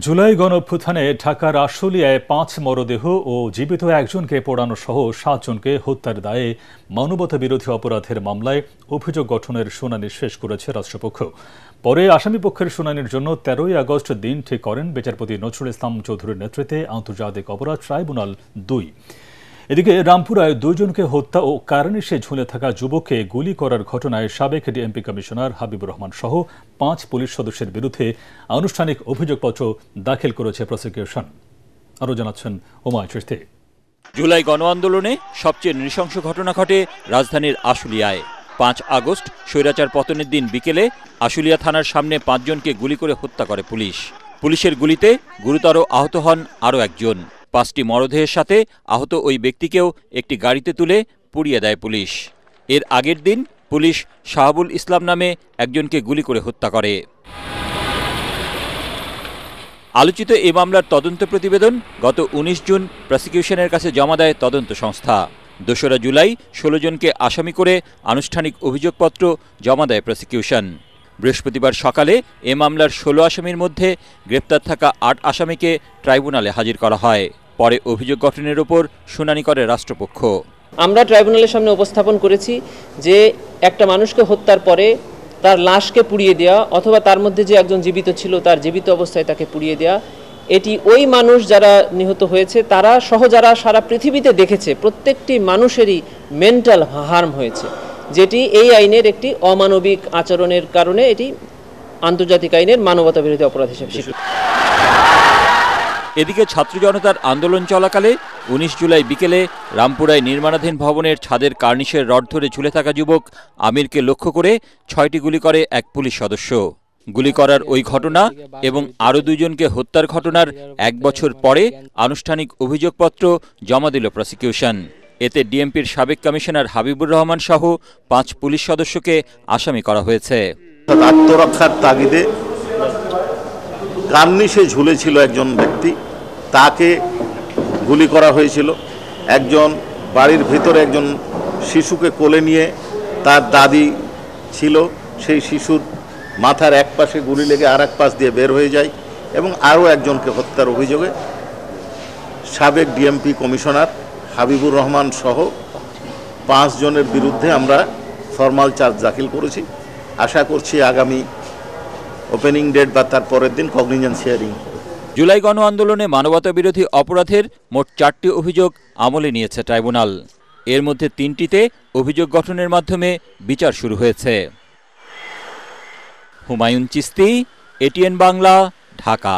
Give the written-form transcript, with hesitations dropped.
জুলাই গণঅভ্যুত্থানে ঢাকার আশুলিয়ায় ৫ মরদেহ ও জীবিত একজনকে পোড়ানো সহ ৭ জনকে হত্যার দায়ে মানবতা বিরোধী অপরাধের মামলায় অভিযোগ গঠনের শুনানি শেষ করেছে রাষ্ট্রপক্ষ। পরে আসামিপক্ষের শুনানির জন্য ১৩ই আগস্ট দিন ঠিক করেন বিচারপতি নজরুল ইসলাম চৌধুরীর নেতৃত্বে আন্তর্জাতিক অপরাধ ট্রাইব্যুনাল ২। এদিকে রামপুরায় ২ জনকে হত্যা ও কারানিশে ঝুলে থাকা যুবককে গুলি করার ঘটনায় সাবেক ডিএমপি কমিশনার হাবিবুর রহমান সহ ৫ পুলিশ সদস্যের বিরুদ্ধে আনুষ্ঠানিক অভিযোগপত্র দাখিল করেছে প্রসিকিউশন। আরও জানাচ্ছেন হুমায়ুন চিশতি। জুলাই গণ আন্দোলনে সবচেয়ে নৃশংস ঘটনা ঘটে রাজধানীর আশুলিয়ায়। ৫ আগস্ট স্বৈরাচার পতনের দিন বিকেলে আশুলিয়া থানার সামনে ৫ জনকে গুলি করে হত্যা করে পুলিশ। পুলিশের গুলিতে গুরুতর আহত হন আরও একজন। ৫টি মরদেহের সাথে আহত ওই ব্যক্তিকেও একটি গাড়িতে তুলে পুড়িয়ে দেয় পুলিশ। এর আগের দিন পুলিশ শাহাবুল ইসলাম নামে একজনকে গুলি করে হত্যা করে। আলোচিত এ মামলার তদন্ত প্রতিবেদন গত ১৯ জুন প্রসিকিউশনের কাছে জমা দেয় তদন্ত সংস্থা। ২রা জুলাই ১৬ জনকে আসামি করে আনুষ্ঠানিক অভিযোগপত্র জমা দেয় প্রসিকিউশন। বৃহস্পতিবার সকালে এ মামলার ১৬ আসামির মধ্যে গ্রেপ্তার থাকা ৮ আসামিকে ট্রাইব্যুনালে হাজির করা হয়। পরে অভিযোগ গঠনের ওপর শুনানি করে রাষ্ট্রপক্ষ। আমরা ট্রাইব্যুনালের সামনে উপস্থাপন করেছি যে একটা মানুষকে হত্যার পরে তার লাশকে পুড়িয়ে দেওয়া অথবা তার মধ্যে যে একজন জীবিত ছিল তার জীবিত অবস্থায় তাকে পুড়িয়ে দেওয়া, এটি ওই মানুষ যারা নিহত হয়েছে তারা সহ যারা সারা পৃথিবীতে দেখেছে প্রত্যেকটি মানুষেরই মেন্টাল হার্ম হয়েছে, যেটি এই আইনের একটি অমানবিক আচরণের কারণে এটি আন্তর্জাতিক আইনের মানবতা বিরোধী অপরাধ হিসেবে স্বীকৃত। এদিকে ছাত্র জনতার আন্দোলন চলাকালে ১৯ জুলাই বিকেলে রামপুরায় নির্মাণাধীন ভবনের ছাদের কার্নিশের রড ধরে ঝুলে থাকা যুবক আমিরকে লক্ষ্য করে ৬টি গুলি করে এক পুলিশ সদস্য। গুলি করার ওই ঘটনা এবং আরও ২ জনকে হত্যার ঘটনার ১ বছর পরে আনুষ্ঠানিক অভিযোগপত্র জমা দিল প্রসিকিউশন। এতে ডিএমপির সাবেক কমিশনার হাবিবুর রহমান সহ ৫ পুলিশ সদস্যকে আসামি করা হয়েছে। আত্মরক্ষার তাগিদে কার্নিশে ঝুলেছিল একজন ব্যক্তি, তাকে গুলি করা হয়েছিল। একজন বাড়ির ভিতরে একজন শিশুকে কোলে নিয়ে তার দাদি ছিল, সেই শিশুর মাথার এক পাশে গুলি লেগে আর এক পাশ দিয়ে বের হয়ে যায় এবং আরও একজনকে হত্যার অভিযোগে সাবেক ডিএমপি কমিশনার হাবিবুর রহমান সহ ৫ জনের বিরুদ্ধে আমরা ফরমাল চার্জ দাখিল করেছি। আশা করছি আগামী ওপেনিং ডেট বা তার পরের দিন কগনিজেন্স হিয়ারিং। জুলাই গণ আন্দোলনে মানবতা বিরোধী অপরাধের মোট ৪টি অভিযোগ আমলে নিয়েছে ট্রাইব্যুনাল। এর মধ্যে ৩টিতে অভিযোগ গঠনের মাধ্যমে বিচার শুরু হয়েছে। হুমায়ুন চিশতি, এটিএন বাংলা, ঢাকা।